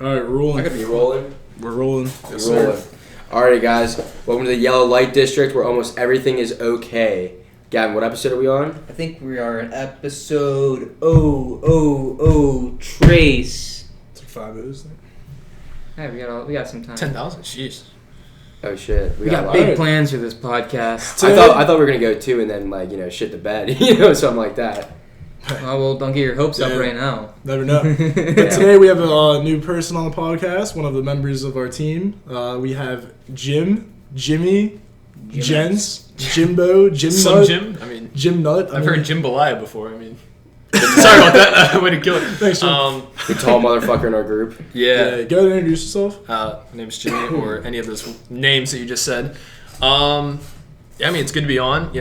All right, rolling. I could be rolling. We're rolling. Yes, sir. Alrighty, guys. Welcome to the Yellow Light District, where almost everything is okay. Gavin, what episode are we on? I think we are in episode Trace. It's like 5 O's. Yeah, we got some time. 10,000. Jeez. Oh shit, We got big plans for this podcast. I thought we were gonna go 2 and then shit the bed, something like that. Well, don't get your hopes up right now. Never know. But today we have a new person on the podcast, one of the members of our team. We have Jimmy, Jens, Jimbo, Jim Some Nut. Jim? I mean, Jim Nut. I've heard Jambalaya before. I mean, sorry about that. Way to kill it. Thanks, Jim. The tall motherfucker in our group. Yeah, go ahead and introduce yourself. My name's Jimmy, or any of those names that you just said. Yeah, I mean, it's good to be on.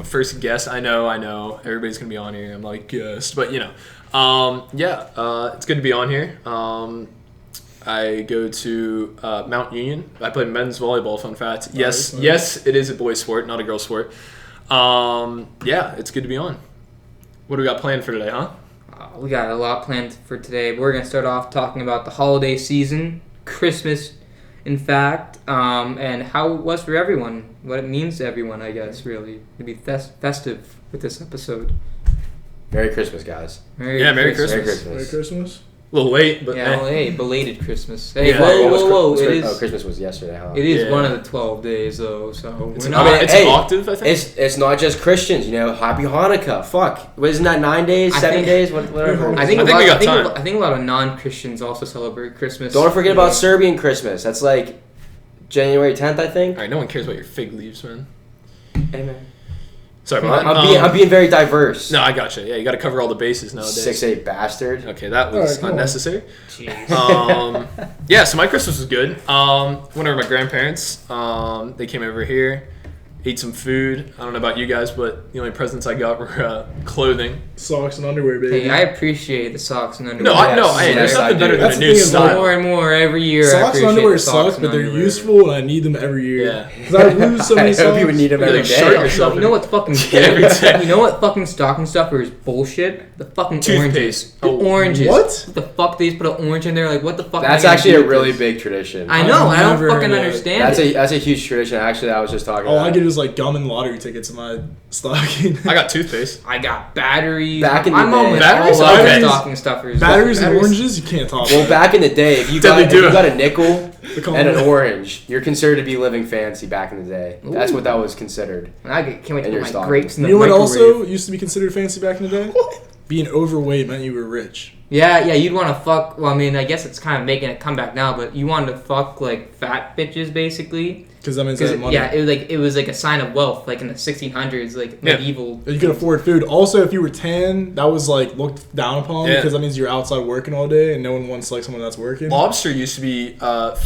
First guest. I know. Everybody's gonna be on here. I'm like guest, but it's good to be on here. I go to Mount Union. I play men's volleyball. Fun fact. Yes, it is a boys' sport, not a girls' sport. It's good to be on. What do we got planned for today, huh? We got a lot planned for today. We're going to start off talking about the holiday season, Christmas, in fact, and how it was for everyone, what it means to everyone, I guess, really, to be festive with this episode. Merry Christmas, guys. Merry Christmas. Merry Christmas. A little late, but hey, belated Christmas. Hey, Yeah. whoa! Christmas was yesterday, huh? It is Yeah. one of the 12 days, though. So It's we're an not. it's an octave, I think. It's not just Christians, Happy Hanukkah. Fuck. Isn't that 9 days, 7 days, whatever? I think we got time. I think a lot of non-Christians also celebrate Christmas. Don't forget about Serbian Christmas. That's like January 10th, I think. All right, no one cares about your fig leaves, man. Hey, man. Sorry about that. I'm being very diverse. No, I gotcha. Yeah, you got to cover all the bases nowadays. 6'8" bastard. Okay, that was unnecessary. Jeez. So my Christmas was good. Went over to my grandparents. They came over here, ate some food. I don't know about you guys, but the only presents I got were clothing. Socks and underwear, baby. Hey, I appreciate the socks and underwear. There's nothing better than That's a the new thing is, style. More and more every year. Socks and underwear suck, but they're useful, and I need them every year. Yeah. Because I lose so many I socks. hope you would need them every like shirt day. yourself. You know what fucking Every day. You know what fucking stocking stuffer is bullshit? The fucking Toothpaste. oranges. The oranges. What? The fuck? They just put an orange in there. Like, what the fuck? That's am I gonna actually do a with really this? big tradition. I know. I don't never fucking heard of it. understand it. That's a huge tradition. Actually, I was just talking All about. I get is like gum and lottery tickets in my stocking. I got toothpaste. I got batteries. Back in the I'm day. almost Batteries? all Okay. stocking stuffers. Batteries and oranges, you can't talk Well, about. back in the day, if you Definitely got a nickel The and an compliment. orange, you're considered to be living fancy back in the day. That's what that was considered. Can't wait to And your put my stocking. grapes in the You know what microwave. also used to be considered fancy back in the day? Being overweight meant you were rich. Yeah, you'd want to fuck. Well, I mean, I guess it's kind of making a comeback now, but you wanted to fuck like fat bitches, basically. Because that means they had money. Yeah, it was like a sign of wealth, like in the 1600s, like medieval. You could afford food. Also, if you were tan, that was like looked down upon Yeah. because that means you're outside working all day and no one wants like someone that's working. Lobster used to be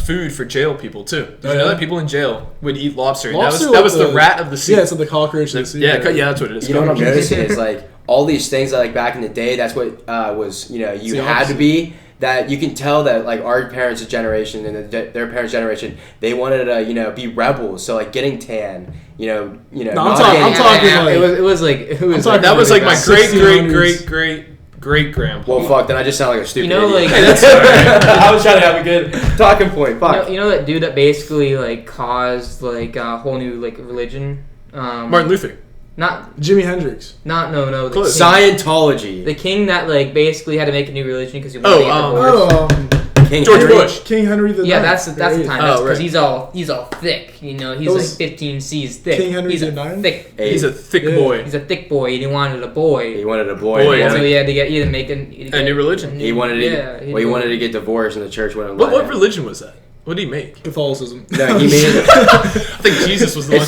food for jail people too. Did you Oh, know yeah? that people in jail would eat lobster? Lobster, that like was the rat of the sea. Yeah, it's like the cockroach of the sea. Yeah, that's what it is. You know what I'm noticing is like all these things that like back in the day, that's what was you the had opposite. to be. That you can tell that like our parents' generation and their parents' generation, they wanted to be rebels. So like getting tan, No, not I'm getting- talking like- it was like That was like my 1600s. great grandpa. Well, fuck. Then I just sound like a stupid. know, idiot. like- That's alright. I was trying to have a good talking point. Fuck. you know that dude that basically like caused like a whole new like religion. Martin Luther. Not Jimi Hendrix. no. The Close. king, Scientology. the king that like basically had to make a new religion because he wanted to get divorced. King George Henry. Bush. King Henry the Yeah, Ninth. that's the time. That's Oh, because right. he's all thick. He's That like was 15 C's thick. King Henry he's the a Ninth? thick. He's a thick Yeah. boy. He's a thick boy, and he wanted a boy. He wanted a boy. Boy, He So wanted- he had to get make a new religion. He wanted to. Yeah, He wanted to get divorced, and the church wouldn't What let him. religion was that? What did he make? Catholicism. No, he made. I think Jesus was the one.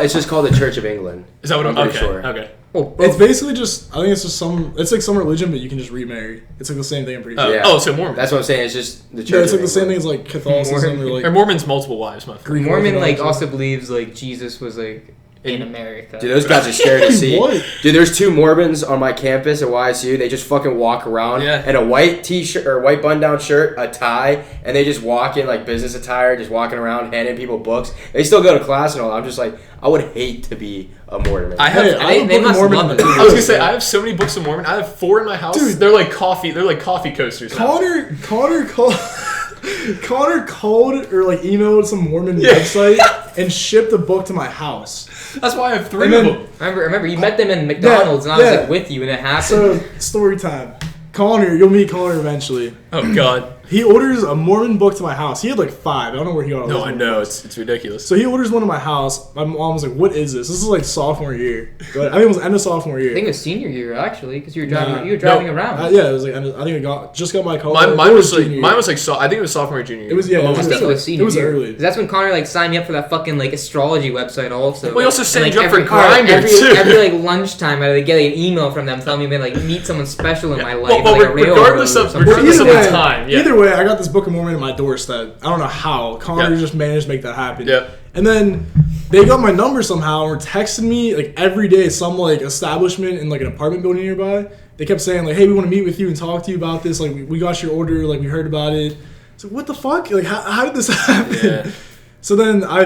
It's just called the Church of England. Is that what I'm I'm pretty okay? sure. Okay. Oh, It's basically just, I think it's just it's like some religion, but you can just remarry. It's like the same thing, I'm pretty sure. Yeah. So Mormon. That's what I'm saying. It's just the Church. No, it's of like the same thing England. as like Catholicism or Or like Mormon's multiple wives, my friend. Greek Mormon like Orthodox. also believes like Jesus was like in America. Dude, those guys are scary to see. What? Dude, there's 2 Mormons on my campus at YSU. They just fucking walk around in a white t-shirt or white button-down shirt, a tie, and they just walk in like business attire, just walking around handing people books. They still go to class and all. I'm just like, I would hate to be a Mormon. They must love it. I was gonna say I have so many books of Mormon. I have 4 in my house. Dude, they're like coffee coasters. Connor called or like emailed some Mormon website and shipped a book to my house. That's why I have 3 of them. I remember you met them in McDonald's and I was like with you and it happened. So story time. Connor, you'll meet Connor eventually. Oh God. He orders a Mormon book to my house. He had like 5. I don't know where he got all No, I know. It's ridiculous. So he orders one to my house. My mom was like, "What is this?" This is like sophomore year. I think it was end of sophomore year. I think it was senior year actually, because you were driving around. Yeah, it was like I think I just got my car. Mine was like I think it was sophomore junior year. It was I think it was senior. It was year. early. That's when Connor like signed me up for that fucking like astrology website also. Well, he also signed you up every for Grindr too. Every like lunchtime, I would get an email from them telling me to like meet someone special in my life. Well, like a regardless of the time. Either way, I got this book of Mormon at my doorstep. I don't know how Connor just managed to make that happen. Yeah. And then they got my number somehow and were texting me like every day. Some like establishment in like an apartment building nearby. They kept saying like, "Hey, we want to meet with you and talk to you about this. Like, we got your order. Like, we heard about it." It's like, what the fuck? Like, how did this happen? Yeah. So then I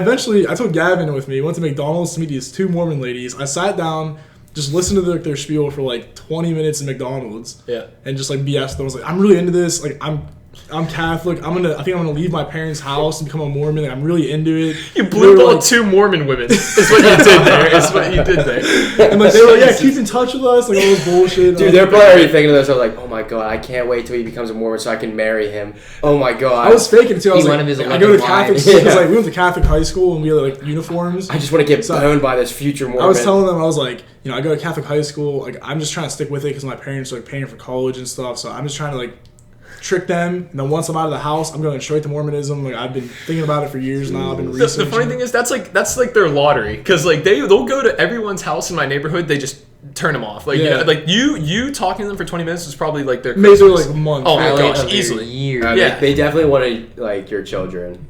took Gavin with me. Went to McDonald's to meet these 2 Mormon ladies. I sat down, just listened to their spiel for like 20 minutes in McDonald's. Yeah. And just like BS them. I was like, I'm really into this. Like, I'm Catholic. I think I'm gonna leave my parents' house and become a Mormon. Like, I'm really into it. You blew out 2 Mormon women. Is what you did there. And like they were like, keep in touch with us. Like all this bullshit. Dude, they're probably already thinking to themselves like, "Oh my God, I can't wait till he becomes a Mormon so I can marry him." Oh my God. I was faking it too. I was He like, one of his I go to 11 Catholic wives. school because like we went to Catholic high school and we had like uniforms. I just want to get boned by this future Mormon. I was telling them, I was like, I go to Catholic high school. Like, I'm just trying to stick with it because my parents are like paying for college and stuff. So I'm just trying to like trick them. And then once I'm out of the house, I'm going straight to Mormonism. Like, I've been thinking about it for years now. I've been researching. The funny thing is that's like their lottery because like they'll go to everyone's house in my neighborhood. They just turn them off. Like you talking to them for 20 minutes is probably like their maybe like a month. Oh my gosh, easily. Years. They definitely want to like your children.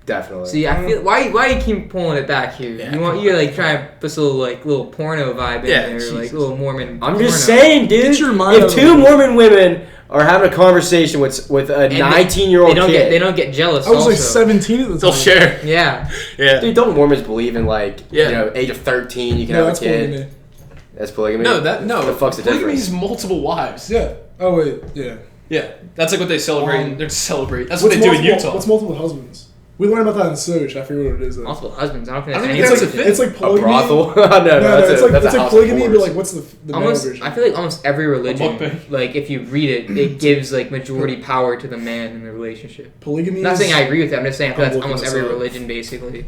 Definitely. See, I feel why you keep pulling it back here? Yeah, you're like trying to put a little porno vibe in there, Jesus. like little Mormon. I'm porno. just saying, dude. Get your mind If 2 Mormon women are having a conversation with a 19-year-old kid, they don't get jealous. I was like also. 17 at the time. They'll share. Yeah. dude, don't Mormons believe in like age of 13 you can have a kid? Polygamy. That's polygamy. No. What the fuck's the polygamy difference? is multiple wives. Yeah. Oh wait. Yeah. Yeah, that's like what they celebrate. They celebrate. That's What's what they do in Utah. What's multiple husbands? We learned about that in Soch. I forget what it is. Though. Multiple husbands. I don't think I that's don't any think that's religion. It's like A polygamy. brothel? It's like polygamy, but like what's the male Almost, version? I feel like almost every religion, mukbang. like if you read it, it gives like majority power to the man in the relationship. Polygamy. I'm not saying I agree with that. I'm just saying I feel I'm that's looking almost this every up. religion basically.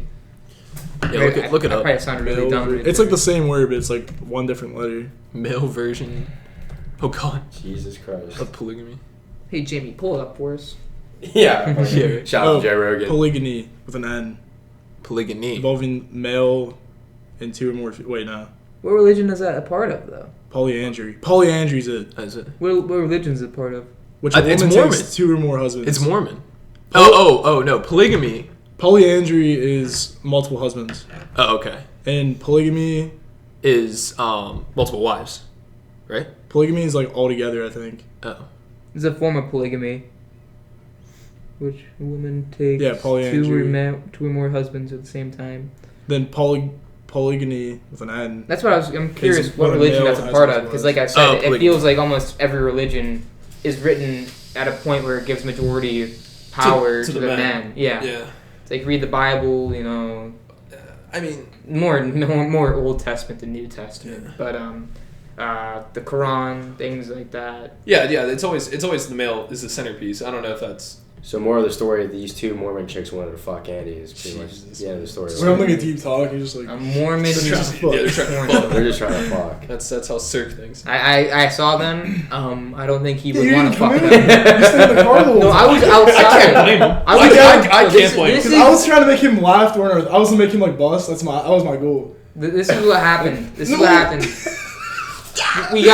Yeah, look it I up. probably sounded really dumb. It's like the same word, but it's like one different letter. Male version. Oh God. Jesus Christ. Of polygamy. Hey Jimmy, pull it up for us. Yeah. Yeah. Shout out to Joe Rogan. Polygyny with an N, Polygamy. involving male and 2 or more. Wait, no. What religion is that a part of though? Polyandry. Polyandry's it. That's it. What religion is it part of? Which a It's woman Mormon. takes 2 or more husbands. It's Mormon. Oh no, polygamy. Polyandry is multiple husbands, Oh, okay. and polygamy Is multiple wives, right? is like all together. I think. Oh. It's a form of polygamy, which a woman takes polyandry. 2 or more husbands at the same time. Then polygyny with an N. That's what I'm curious It's what when a religion male that's a has part his of, because wives. like I said, it polygamy. feels like almost every religion is written at a point where it gives majority power to the man. Yeah. It's like read the Bible, I mean, more Old Testament than New Testament, but the Quran, things like that. Yeah. It's always the male is the centerpiece. I don't know if that's. So more of the story, these 2 Mormon chicks wanted to fuck Andy is pretty much the end of the story. We're having like a deep talk. You're just like A Mormon. They're trying to fuck. They're just trying to fuck. That's how Cirque thinks. I saw them. I don't think he would you want to didn't fuck come them. in. You stayed in the car the whole No, I was time. outside. I can't blame him. I can't blame him. This I was trying to make him laugh during our. I was gonna make him like bust. That was my goal. This is what happened. We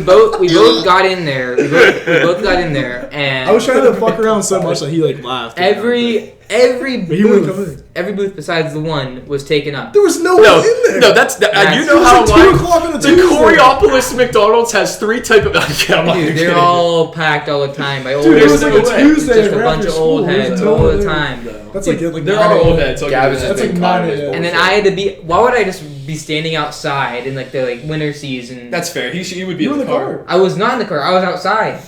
both got in there. We both got in there, and I was trying to fuck around so much that he like laughed. every But he wouldn't come booth, in. every booth besides the one was taken up. There was no one in there. No, you know how like 2 o'clock on a the Tuesday. Coriopolis McDonald's has 3 type of. Dude, they're all packed all the time by old Dude, it heads. was like a way. Tuesday. Just a right bunch after of old school. There's heads no all one the there. time. That's like There are old heads. Gavin's just That's been like caught in 9 his a.m. And then I had to be. Why would I just be standing outside in like the winter season? That's fair. He would be You in were the car. I was not in the car. I was outside.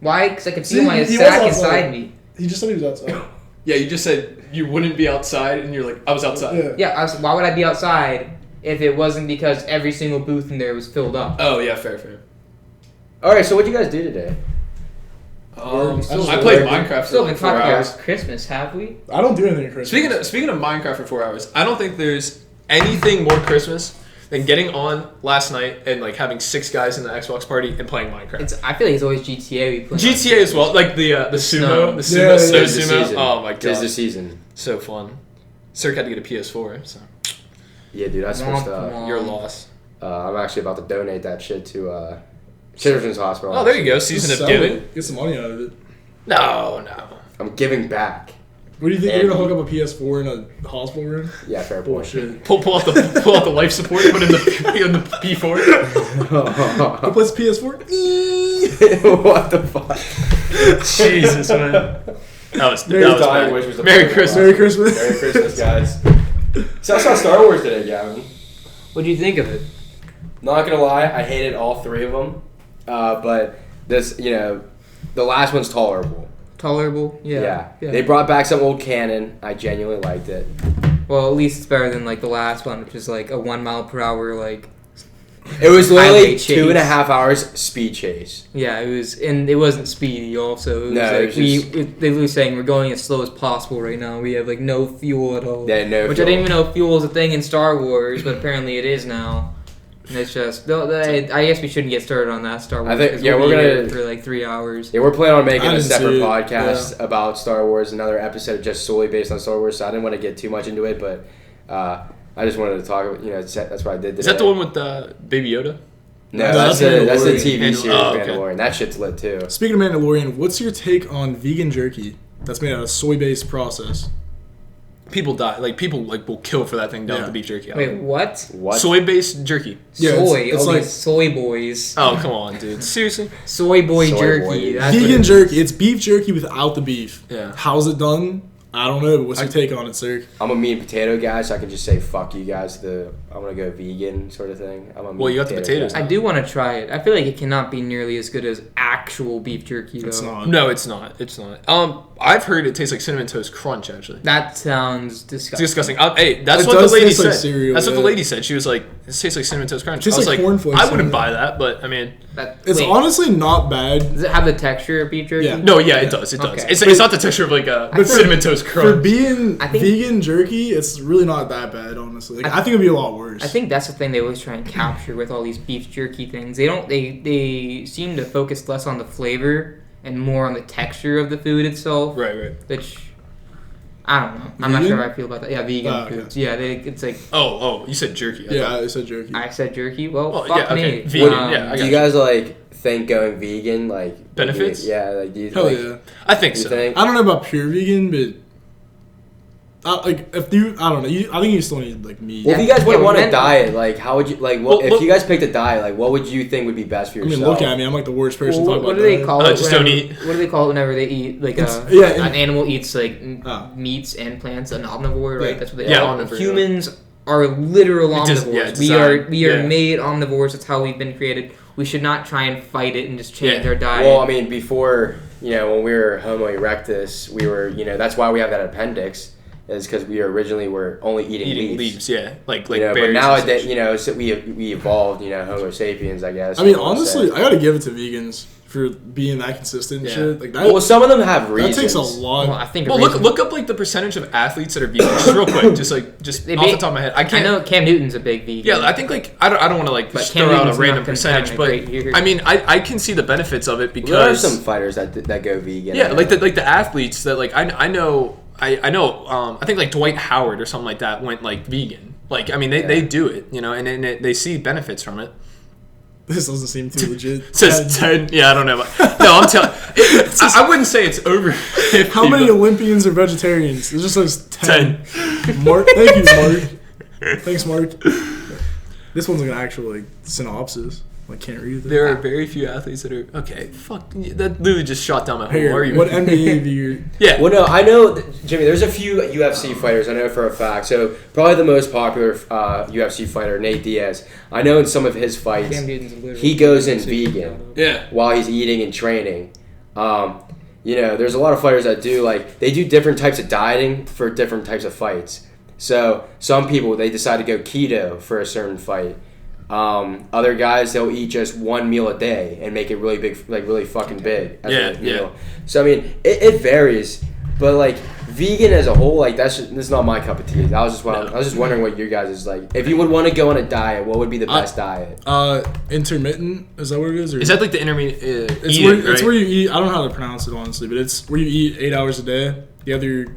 Why? Because I could feel See, my he was sack outside. inside me. He just said he was outside. Yeah, you just said you wouldn't be outside, and you're like, I was outside. Yeah. Why would I be outside if it wasn't because every single booth in there was filled up? Oh yeah, fair. All right, so what would you guys do today? I played Minecraft Still for been like 4 talking hours. about Christmas, have we? I don't do anything at Christmas. Speaking of Minecraft for 4 hours, I don't think there's anything more Christmas than getting on last night and like having 6 guys in the Xbox party and playing Minecraft. I feel like it's always GTA we play. GTA as well, like the snow. sumo, Yeah, snow Tis the sumo. season. Oh my Tis the god, season. so fun. Cirque had to get a PS4, so Yeah, dude, I switched up. your loss. I'm actually about to donate that shit to Children's Hospital. Oh, there you go, season Just of sell giving. it. Get some money out of it. No. I'm giving back. What do you think? You're gonna hook up a PS4 in a hospital room? Yeah, fair point. Bullshit. Pull out the life support, put in the P4. Who plays PS4? What the fuck? Jesus, man. That was Merry bad. Which was the Merry point. Christmas. Merry Christmas. Merry Christmas, guys. So I saw Star Wars today, Gavin. What do you think of it? Not gonna lie, I hated all 3 of them. But this, the last one's tolerable. Tolerable? Yeah. They brought back some old canon. I genuinely liked it. Well, at least it's better than like the last one, which is like a 1 mile per hour like. It was literally Highway chase. 2.5 hours speed chase. Yeah, it was, and it wasn't speedy. Also, it was No, like it was just- they were saying we're going as slow as possible right now. We have like no fuel at all. Yeah, no Which fuel. I didn't even know fuel was a thing in Star Wars, but apparently it is now. And it's just, I guess we shouldn't get started on that Star Wars. I think- 'cause yeah, we'll we're be gonna- here for like 3 hours. Yeah, we're planning on making I a didn't separate see it, podcast about Star Wars, another episode just solely based on Star Wars. So I didn't want to get too much into it, but I just wanted to talk about, that's what I did today. Is that the one with Baby Yoda? No, No, that's the Mandalorian. TV series Oh, okay. Mandalorian. That shit's lit too. Speaking of Mandalorian, what's your take on vegan jerky that's made out of soy-based process? People die. Like people will kill for that thing down Yeah. the beef jerky. Wait, what? What? Soy-based jerky. Yeah, soy. it's like- These soy boys. Oh come on, dude. Seriously? Soy boy Soy jerky. boy. That's what Vegan it is. jerky. It's beef jerky without the beef. Yeah. How's it done? I don't know, but what's your take on it, sir? I'm a meat and potato guy, so I can just say fuck you guys. I'm gonna go vegan sort of thing. I'm a meat Well, you and got the potato potatoes. guy. I do want to try it. I feel like it cannot be nearly as good as actual beef jerky, though. It's not. No, it's not. It's not. I've heard it tastes like Cinnamon Toast Crunch. Actually, That sounds disgusting. it's disgusting. Hey, that's It what the does lady taste said. like cereal, That's what the yeah. lady said. She was like, "It tastes like Cinnamon Toast Crunch." Tastes I was like like, cornflakes I or wouldn't something. buy that, but I mean, It's Wait, honestly not bad. Does it have the texture of beef jerky? Yeah. no, yeah, it does. It does. Okay. It's not the texture of like a But for- Cinnamon Toast For Crunch. being I think- vegan jerky, it's really not that bad, honestly. Like, I think it'd be a lot worse. I think that's the thing they always try and capture with all these beef jerky things. They seem to focus less on the flavor and more on the texture of the food itself. Right. Which I don't know. I'm not Vegan? sure how I feel about that. Yeah, vegan Oh, okay. foods. Yeah, it's like Oh, you said jerky. I Yeah, thought- I said jerky. I said jerky. Well, Oh, fuck yeah, okay. me. Vegan, yeah, I Do got you guys think going vegan Benefits? Yeah, like do you Hell like, yeah. I think you so. think? I don't know about pure vegan, but if you, I don't know. I think you still need like meat. Well, if you guys would Yeah, want a men- diet, how would you what Well, if look- you guys picked a diet? What would you think would be best for I yourself? mean, look at me. I'm like the worst person Well, to talk what about do they that. call it? Just whenever- don't eat. What do they call it whenever they eat like It's- an animal eats like Oh. meats and plants, an omnivore, right? Yeah. That's what they Yeah, are. omnivore, Humans are literal It just- omnivores. yeah, we are designed, yeah. made omnivores. That's how we've been created. We should not try and fight it and just change Yeah. our diet. Well, I mean, before when we were Homo erectus, we were that's why we have that appendix, is because we originally were only eating leaves. Yeah, like But berries. nowadays, and such. so we evolved, Homo sapiens, I guess. I mean, you wanna honestly, say. I gotta give it to vegans for being that consistent and Yeah. shit. Like that. Well, some of them have reasons. that takes a lot. Well, I think. Well, look up like the percentage of athletes that are vegan. Just real quick, just They off the make- top of my head. I I can't. know Cam Newton's a big vegan. Yeah, I think I don't want to But just Cam throw out a Newton's random not having percentage, a but great year. I mean I can see the benefits of it There are because some fighters that go vegan. yeah, like the athletes that I know I think like Dwight Howard or something like that went like vegan. Like I mean they do it, and they see benefits from it. This doesn't seem too legit. Says 10. Yeah, I don't know. No, I'm telling. I wouldn't say it's over 50. How many Olympians are vegetarians? It just says 10. Mark, thank you, Mark. Thanks, Mark. This one's an actual synopsis. I can't read it. There are very few athletes that are okay. Fuck, that literally just shot down my whole argument. What NBA do you? Yeah. Well, no, I know, Jimmy. There's a few UFC fighters I know for a fact. So probably the most popular UFC fighter, Nate Diaz. I know in some of his fights, he goes in vegan. Yeah. While he's eating and training. There's a lot of fighters that do they do different types of dieting for different types of fights. So some people they decide to go keto for a certain fight. Other guys they'll eat just one meal a day and make it really big, really fucking big. Yeah. So I mean, it varies, but vegan as a whole, that's not my cup of tea. I was just wondering what your guys is like. If you would want to go on a diet, what would be the best diet? Intermittent, is that what it is? Or is that like the intermediate? It's where you eat. I don't know how to pronounce it honestly, but it's where you eat 8 hours a day. The other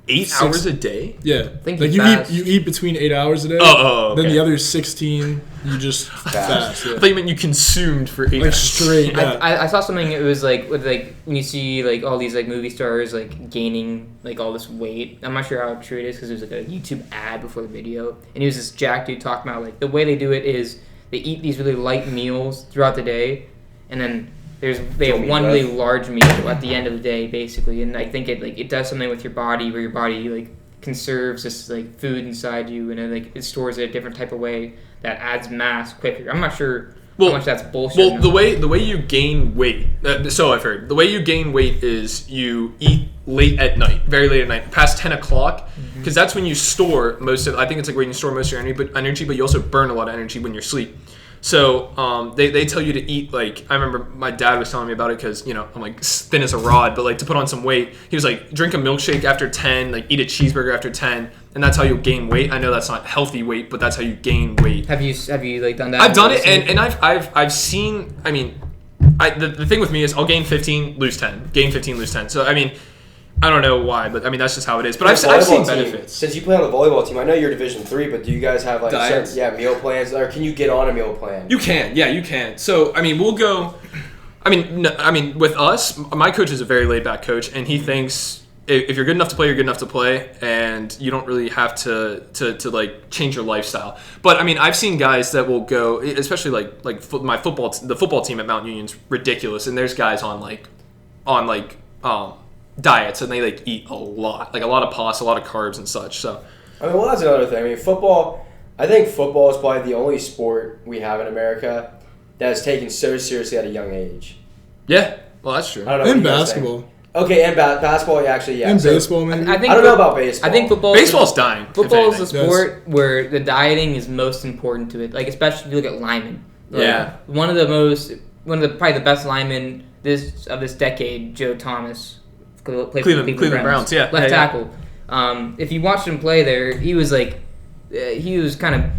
8 hours a day? Yeah. You eat between 8 hours a day. Oh, okay. Then the other 16 you just fast. Yeah. I thought you meant you consumed for 8 hours. Straight. Yeah. I saw something. It was with when you see all these movie stars gaining all this weight. I'm not sure how true it is because there's a YouTube ad before the video, and he was this jack dude talking about the way they do it is they eat these really light meals throughout the day, and then they have one really large meal at the end of the day, basically, and I think it does something with your body where your body conserves this food inside you, and it stores it a different type of way that adds mass quicker. I'm not sure how much that's bullshit. Well, the way you gain weight, so I've heard, the way you gain weight is you eat late at night, very late at night, past 10 o'clock, because that's when you store most of. I think it's where you store most of your energy, but you also burn a lot of energy when you're asleep. So they tell you to eat I remember my dad was telling me about it because I'm thin as a rod, but to put on some weight, he was drink a milkshake after 10, eat a cheeseburger after 10, and that's how you'll gain weight. I know that's not healthy weight, but that's how you gain weight. Have you done that? I've done it, and I've seen. I mean, the thing with me is I'll gain 15, lose 10, gain 15, lose 10. So I mean. I don't know why, but I mean that's just how it is. But I've seen benefits. Since you play on the volleyball team, I know you're Division III, but do you guys have certain meal plans, or can you get on a meal plan? You can, yeah, you can. So I mean, we'll go. I mean, with us, my coach is a very laid back coach, and he thinks if you're good enough to play, you're good enough to play, and you don't really have to change your lifestyle. But I mean, I've seen guys that will go, especially my the football team at Mount Union's ridiculous, and there's guys on diets and they eat a lot of pasta, a lot of carbs and such. So I mean, well, that's another thing. I mean, football. I think football is probably the only sport we have in America that is taken so seriously at a young age. Yeah, well, that's true. I don't know. And basketball. Okay, and basketball, actually, yeah. And baseball, maybe. I don't know about baseball. I think baseball's dying. Football is a sport where the dieting is most important to it. Especially if you look at linemen. One of probably the best linemen of this decade, Joe Thomas. Cleveland Browns, yeah. Left tackle. If you watched him play there, he was kind of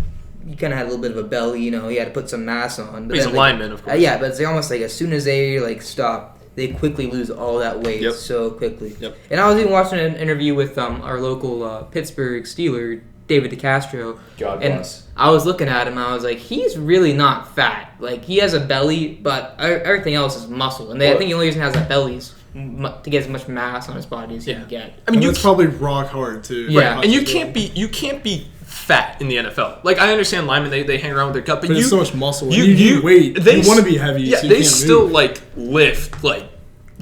had a little bit of a belly, he had to put some mass on. But he's a lineman, of course. Yeah, but it's almost as soon as they stop, they quickly lose all that weight so quickly. Yep. And I was even watching an interview with our local Pittsburgh Steeler, David DeCastro. God bless. I was looking at him, and I was like, he's really not fat. He has a belly, but everything else is muscle. And I think the only reason he has that belly is to get as much mass on his body as he can get. I mean, it's probably rock hard too. Yeah, and you can't be fat in the NFL. I understand linemen they hang around with their gut, but there's so much muscle. You weight. You want to be heavy. Yeah, so they still lift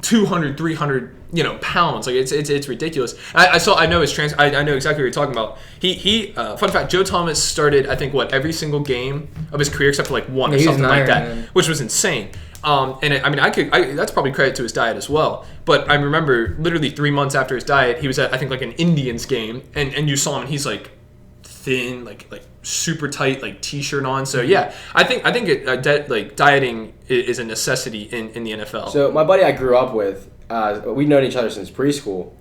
200, 300 pounds. It's ridiculous. I know his I know exactly what you're talking about. He fun fact, Joe Thomas started I think every single game of his career except for one or something like that, which was insane. That's probably credit to his diet as well. But I remember literally 3 months after his diet, he was at I think an Indians game, and you saw him, and he's thin, super tight, t-shirt on. So yeah, I think dieting is a necessity in the NFL. So my buddy I grew up with, we've known each other since preschool.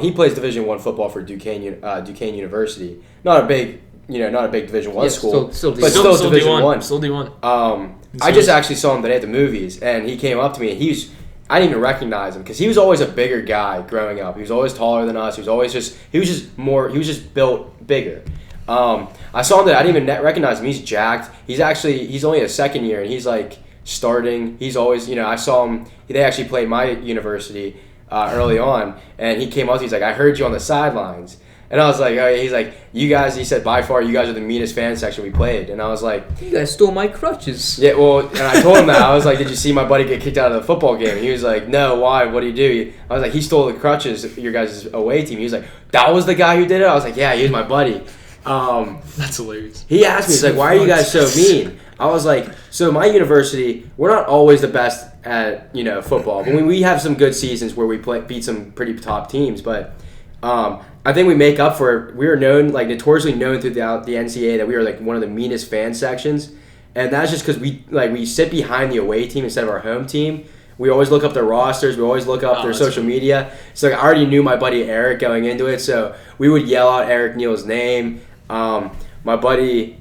He plays Division I football for Duquesne University. Not a big Division I school, but still Division I. Still D1. I just actually saw him today at the movies, and he came up to me, and I didn't even recognize him because he was always a bigger guy growing up. He was always taller than us. He was just built bigger. I saw him that I didn't even recognize him. He's jacked. He's only a second year, and he's starting. He's always, I saw him. They actually played my university early on, and he came up to me. He's like, I heard you on the sidelines. And I was like, oh, yeah. He's like, you guys, he said, by far, you guys are the meanest fan section we played. And I was like, you guys stole my crutches. Yeah, well, and I told him that. I was like, did you see my buddy get kicked out of the football game? And he was like, no, why? What did he do? I was like, he stole the crutches, your guys' away team. He was like, that was the guy who did it? I was like, yeah, he was my buddy. That's hilarious. He asked me, he's like, why are you guys so mean? I was like, so my university, we're not always the best at, football. But we have some good seasons where we beat some pretty top teams. But I think we make up for it. We were known, like notoriously known throughout the NCAA that we were like one of the meanest fan sections. And that's just because we sit behind the away team instead of our home team. We always look up their rosters. We always look up their social media. So like, I already knew my buddy Eric going into it. So we would yell out Eric Neal's name. My buddies,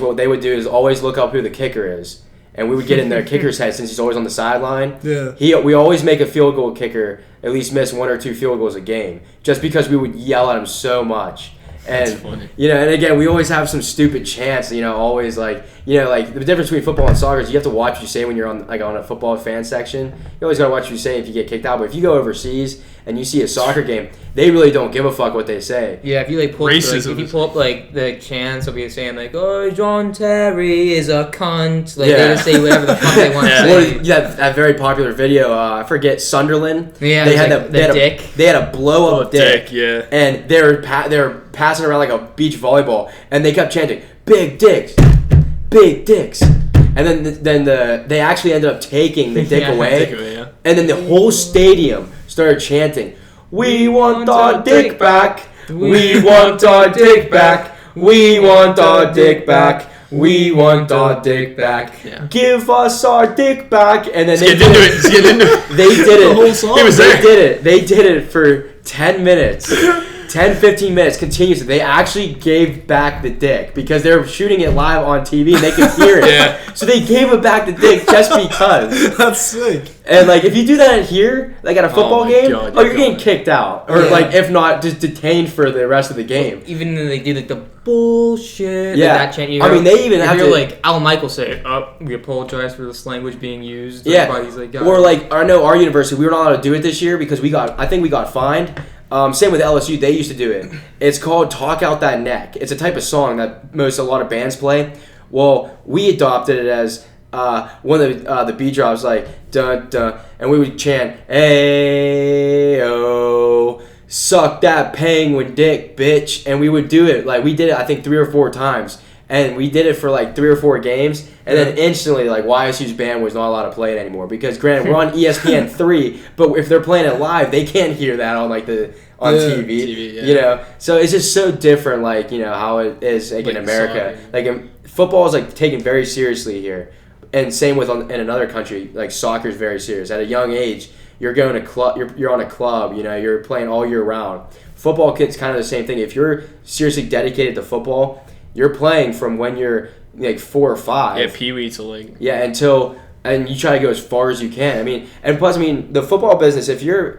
what they would do is always look up who the kicker is. And we would get in their kicker's head since he's always on the sideline. Yeah. We always make a field goal kicker at least miss 1 or 2 field goals a game just because we would yell at him so much. And That's funny. And again, we always have some stupid chants, always like the difference between football and soccer is you have to watch what you say when you're on a football fan section. You always got to watch what you say if you get kicked out. But if you go overseas and you see a soccer game, they really don't give a fuck what they say. Yeah, if you pull up the chants, they'll be saying like, "Oh, John Terry is a cunt." They just say whatever the fuck they want to say. That very popular video. I forget Sunderland. Yeah, they had the dick. They had a blow up dick. Yeah, and they were passing around like a beach volleyball, and they kept chanting, "Big dicks, big dicks." And then they actually ended up taking the dick away, and then the whole stadium started chanting, "We want our dick back. We want our dick back. We want our dick back. We want our dick back. Yeah. Give us our dick back." And then Let's get into it. They did it. The whole song. They did it for 10 minutes. 10, 15 minutes continuously. They actually gave back the dick because they were shooting it live on TV and they could hear it. Yeah. So they gave it back the dick just because. That's sick. And if you do that here, at a football game, God, you're getting kicked out. Or if not, just detained for the rest of the game. Even then they do the bullshit. Yeah. That chant, They even have to Al Michael say, we apologize for this language being used. Yeah. Everybody's like, God. Or I know our university, we were not allowed to do it this year because I think we got fined. Same with LSU, they used to do it. It's called Talk Out That Neck. It's a type of song that a lot of bands play. Well, we adopted it as one of the beat drops, dun dun, and we would chant, "Ayo, suck that penguin dick, bitch," and we would do it. We did it, I think 3 or 4 times, and we did it for 3 or 4 games, and then instantly YSU's band was not allowed to play it anymore because granted we're on ESPN 3, but if they're playing it live, they can't hear that on TV. So it's just so different, how it is in America. Football is taken very seriously here, and same with in another country. Soccer is very serious. At a young age, you're going to club. You're on a club. You're playing all year round. Football is kind of the same thing. If you're seriously dedicated to football, you're playing from when you're 4 or 5. Yeah, pee-wee to and you try to go as far as you can. And plus, the football business. If you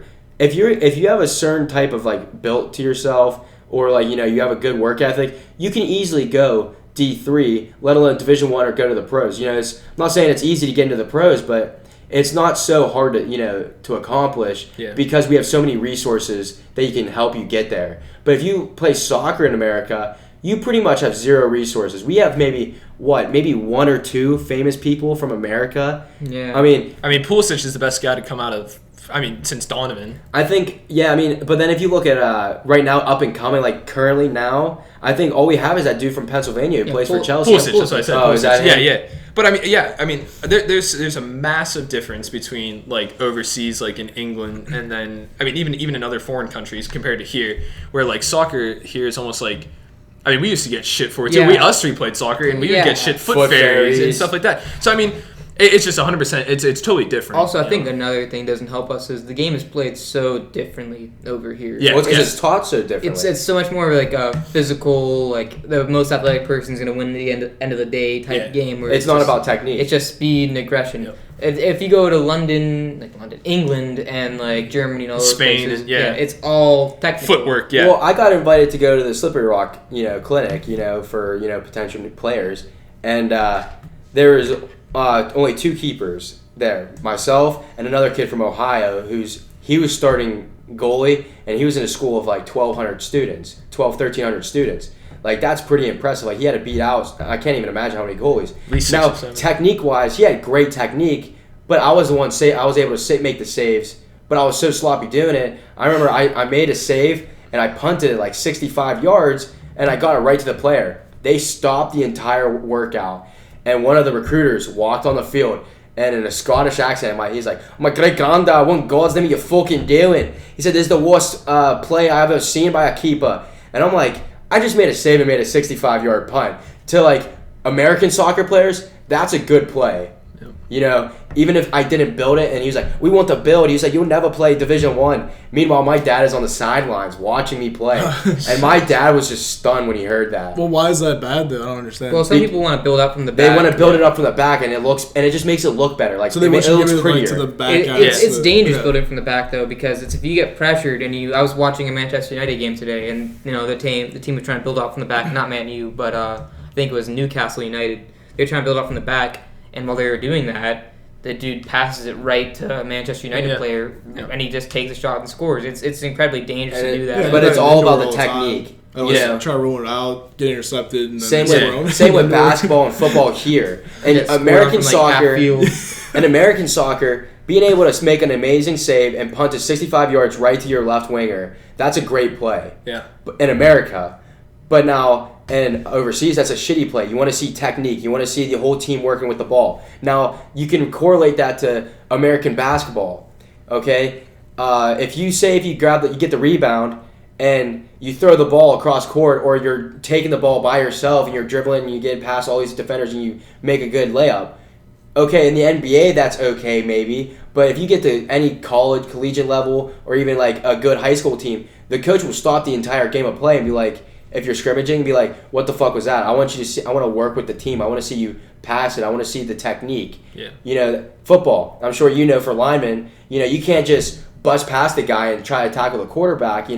have a certain type of built to yourself, or you have a good work ethic, you can easily go D3, let alone Division 1 or go to the pros. I'm not saying it's easy to get into the pros, but it's not so hard to accomplish because we have so many resources that can help you get there. But if you play soccer in America, you pretty much have 0 resources. We have maybe 1 or 2 famous people from America. Yeah. Pulisic is the best guy to come out of. Since Donovan. I think, but then if you look at right now, up and coming, currently now, I think all we have is that dude from Pennsylvania who plays for Chelsea. Pulisic, that's what I said. Oh, is that him? Yeah. But there's a massive difference between overseas, in England, and then even in other foreign countries compared to here, where soccer here is almost we used to get shit for it too. Yeah. Us 3 played soccer, and we would get shit foot fairies and stuff like that. So it's just 100%. It's totally different. Also, I think another thing doesn't help us is the game is played so differently over here. Yeah, because it's taught so differently. It's so much more a physical, the most athletic person's going to win the end of the day type game. Where it's not about technique. It's just speed and aggression. Yep. If you go to London, England, and Germany and all those Spain, places, and, it's all technical. Footwork. Yeah. Well, I got invited to go to the Slippery Rock, clinic, for potential players, and there was only 2 keepers there. Myself and another kid from Ohio he was starting goalie, and he was in a school of like 1,300 students. Like, that's pretty impressive. Like, he had to beat out, I can't even imagine how many goalies. At least 6 now, or 7. technique-wise, he had great technique, but I was the one I was able to make the saves, but I was so sloppy doing it. I remember I made a save, and I punted it like 65 yards, and I got it right to the player. They stopped the entire workout, and one of the recruiters walked on the field, and in a Scottish accent, he's like, "My great granddad, what God's name are you fucking doing?" He said, "This is the worst play I've ever seen by a keeper." And I'm like, I just made a save and made a 65-yard punt. To, like, American soccer players, that's a good play. Yep. You know, even if I didn't build it, and he was like, "We want to build." He was like, "You'll never play Division 1. Meanwhile, my dad is on the sidelines watching me play. And my dad was just stunned when he heard that. Well, why is that bad though? I don't understand. Well, some people want to build up from the back. They want to build it up from the back, and it just makes it look better. Like, so they want it you to looks give it prettier. like, to the back. It's dangerous building from the back though, because if you get pressured and I was watching a Manchester United game today, and the team was trying to build up from the back, not Man U, but I think it was Newcastle United. They were trying to build up from the back, and while they were doing that, the dude passes it right to a Manchester United player, and he just takes a shot and scores. It's incredibly dangerous to do that. Yeah, but it's all about the technique. Try rolling it out, get intercepted, and then same with basketball and football here. And American soccer, being able to make an amazing save and punt it 65 yards right to your left winger, that's a great play. Yeah. In America, but now. And overseas, that's a shitty play. You want to see technique. You want to see the whole team working with the ball. Now, you can correlate that to American basketball, okay? If you get the rebound and you throw the ball across court, or you're taking the ball by yourself and you're dribbling and you get past all these defenders and you make a good layup, okay, in the NBA, that's okay maybe. But if you get to any collegiate level, or even like a good high school team, the coach will stop the entire game of play and be like, if you're scrimmaging, be like, "What the fuck was that? I want you to see. I want to work with the team. I want to see you pass it. I want to see the technique." Yeah. Football. I'm sure for linemen, you can't just bust past the guy and try to tackle the quarterback.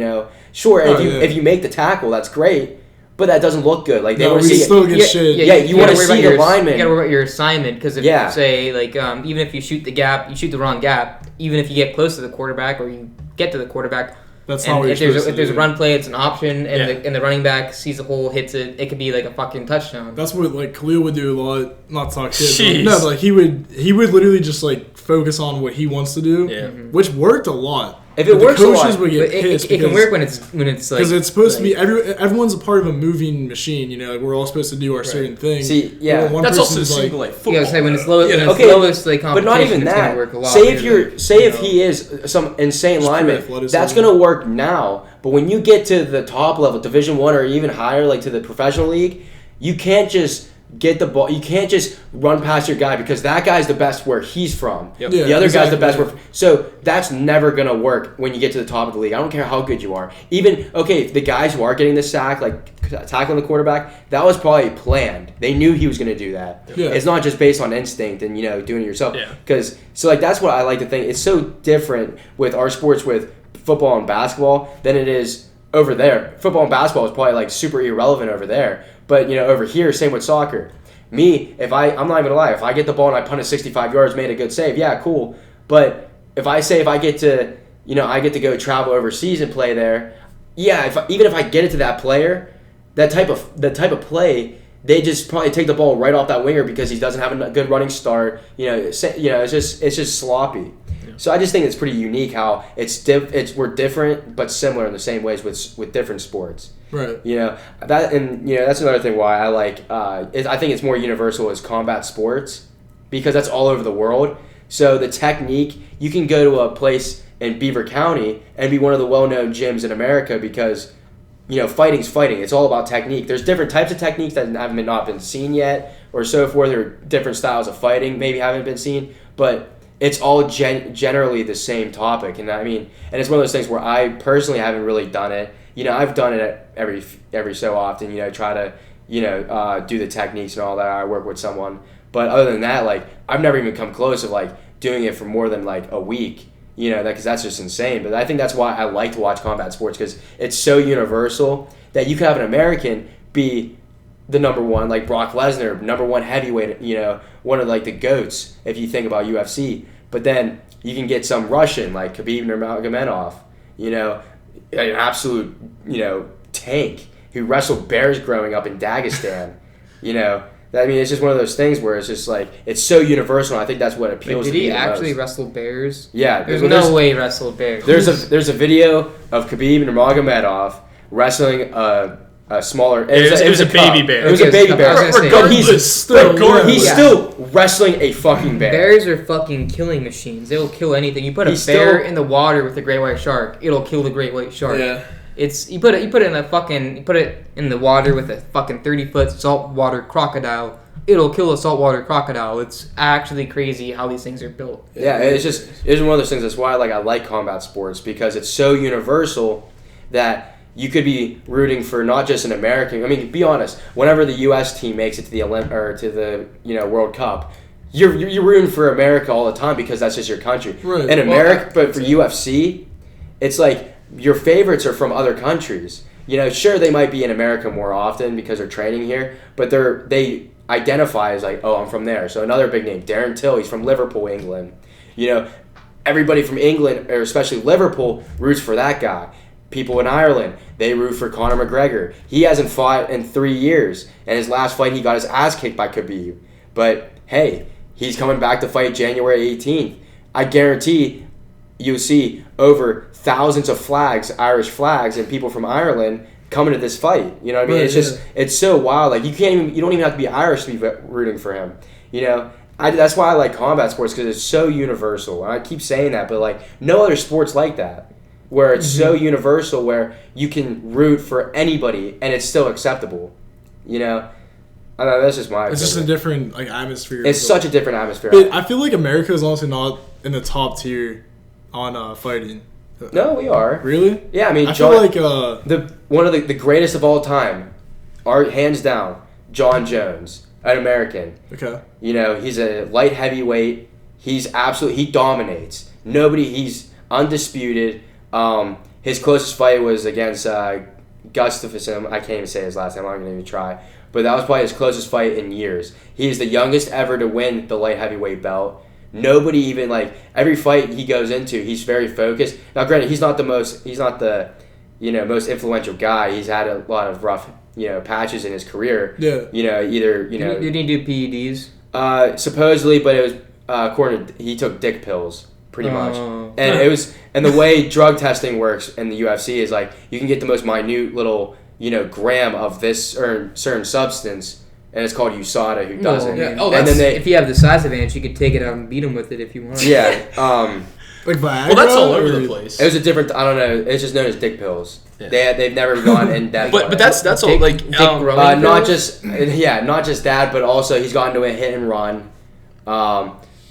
Sure, if you make the tackle, that's great, but that doesn't look good. Like, they want to see still get shit. You want to see the lineman. You got to worry about your assignment, because if you say even if you shoot the gap, you shoot the wrong gap. Even if you get close to the quarterback or you get to the quarterback. That's not what if there's a run play, it's an option, and the running back sees the hole, hits it. It could be like a fucking touchdown. That's what Khalil would do a lot. Not to talk shit. No, but he would literally just focus on what he wants to do, which worked a lot. If it works, the coaches would get pissed. It can work when it's because it's supposed to be everyone's a part of a moving machine. We're all supposed to do our certain things. See, that's also single leg football. Yeah, when it's lowest competition, but not even that. Work a lot. Say if he is some insane lineman, that's gonna work now. But when you get to the top level, Division 1 or even higher, like to the professional league, you can't just get the ball. You can't just run past your guy, because that guy's the best where he's from. Yep. The other guy's the best where. So that's never gonna work when you get to the top of the league. I don't care how good you are. Even the guys who are getting the sack, like tackling the quarterback, that was probably planned. They knew he was gonna do that. Yeah. It's not just based on instinct and doing it yourself. Yeah. Because that's what I like to think. It's so different with our sports, with football and basketball, than it is over there. Football and basketball is probably like super irrelevant over there. But over here, same with soccer. I'm not even gonna lie, if I get the ball and I punt it 65 yards, made a good save, yeah, cool. But if I get to go travel overseas and play there, yeah, even if I get it to that player, that type of play, they just probably take the ball right off that winger because he doesn't have a good running start. It's just sloppy. Yeah. So I just think it's pretty unique how we're different but similar in the same ways with different sports. Right. That's another thing why I like. I think it's more universal as combat sports, because that's all over the world. So the technique, you can go to a place in Beaver County and be one of the well-known gyms in America because, fighting's fighting. It's all about technique. There's different types of techniques that have not been seen yet, or so forth. There are different styles of fighting maybe haven't been seen, but it's all generally the same topic. And and it's one of those things where I personally haven't really done it. I've done it every so often. Try to do the techniques and all that. I work with someone, but other than that, I've never even come close of doing it for more than a week. Because that's just insane. But I think that's why I like to watch combat sports, because it's so universal that you can have an American be the number one, like Brock Lesnar, number one heavyweight, one of like the GOATs if you think about UFC. But then you can get some Russian like Khabib Nurmagomedov, an absolute, tank who wrestled bears growing up in Dagestan. It's just one of those things where it's just like it's so universal. And I think that's what appeals to me. Did he the actually most. Wrestle bears? Yeah, there's no way he wrestled bears. There's a video of Khabib Nurmagomedov wrestling a smaller. It was a baby bear. It was a baby bear. But he's still wrestling a fucking bear. Bears are fucking killing machines. They will kill anything. You put a bear in the water with a great white shark, it'll kill the great white shark. Yeah. You put it in the water with a fucking 30-foot saltwater crocodile. It'll kill a saltwater crocodile. It's actually crazy how these things are built. Yeah, it's one of those things. That's why I like combat sports, because it's so universal that you could be rooting for not just an American. I mean, be honest. Whenever the U.S. team makes it to the World Cup, you're rooting for America all the time because that's just your country. Right. In America, but for UFC, it's like your favorites are from other countries. Sure, they might be in America more often because they're training here, but they identify as like, oh, I'm from there. So another big name, Darren Till, he's from Liverpool, England. Everybody from England, or especially Liverpool, roots for that guy. People in Ireland, they root for Conor McGregor. He hasn't fought in 3 years, and his last fight he got his ass kicked by Khabib. But hey, he's coming back to fight January 18th. I guarantee you'll see over thousands of flags, Irish flags, and people from Ireland coming to this fight. You know what I mean? Right, it's so wild. Like you don't even have to be Irish to be rooting for him. That's why I like combat sports, because it's so universal. And I keep saying that, but like no other sport's like that, where it's so universal, where you can root for anybody and it's still acceptable. I don't know, that's just my opinion. It's just a different atmosphere. It's such a different atmosphere. But I feel like America is also not in the top tier on fighting. No, we are. Really? Yeah, I mean, I feel like one of the greatest of all time, hands down, John Jones, an American. Okay. He's a light heavyweight. He dominates. He's undisputed. His closest fight was against Gustafsson. I can't even say his last name. I'm not going to even try. But that was probably his closest fight in years. He's the youngest ever to win the light heavyweight belt. Nobody even, every fight he goes into, he's very focused. Now, granted, he's not the most influential guy. He's had a lot of rough, patches in his career. Yeah. Did he do PEDs? Supposedly, but it was, according to, he took dick pills, pretty much. And the way drug testing works in the UFC is, you can get the most minute little, gram of this or certain substance, and it's called USADA, who doesn't. Yeah. Oh, and then if you have the size advantage, you could take it out and beat him with it if you want. Yeah. Like Viagra? Well, that's all over the place. It was a different, I don't know, it's just known as dick pills. Yeah. They've never gone in depth. but that's all, not just that, but also he's gotten to a hit and run